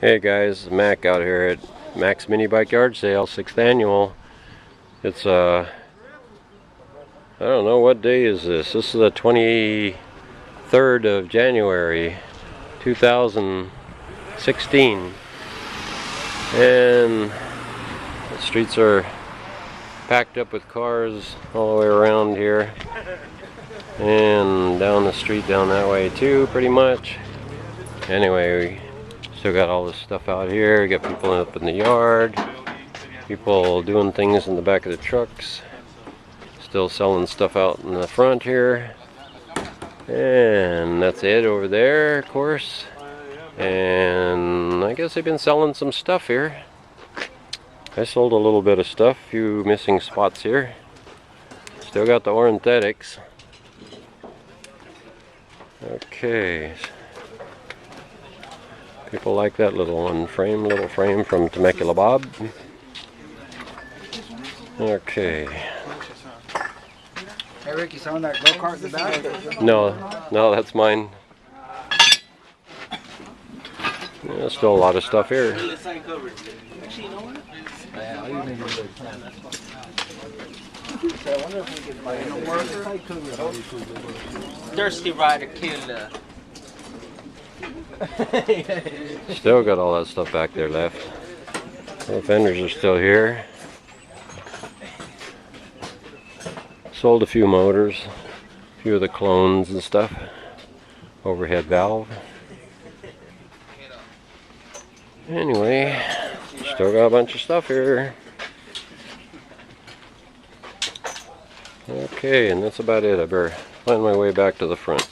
Hey guys, Mac out here at Mac's Minibike Yard Sale, 6th annual. It's I don't know, what day is this? This is the 23rd of January 2016. And the streets are packed up with cars all the way around here. And down the street down that way too, pretty much. Anyway, still got all this stuff out here. We got people up in the yard, people doing things in the back of the trucks, still selling stuff out in the front here. And that's it over there, of course. And I guess they've been selling some stuff here. I sold a little bit of stuff, a few missing spots here. Still got the ornithetics. Okay. People like that little frame from Temecula Bob. Okay. Hey Rick, you selling that go-kart in the back? No, that's mine. There's still a lot of stuff here. Thirsty rider killer. Still got all that stuff back there left. The fenders are still here. Sold a few motors, a few of the clones and stuff. Overhead valve. Anyway, still got a bunch of stuff here. Okay, and that's about it. I better find my way back to the front.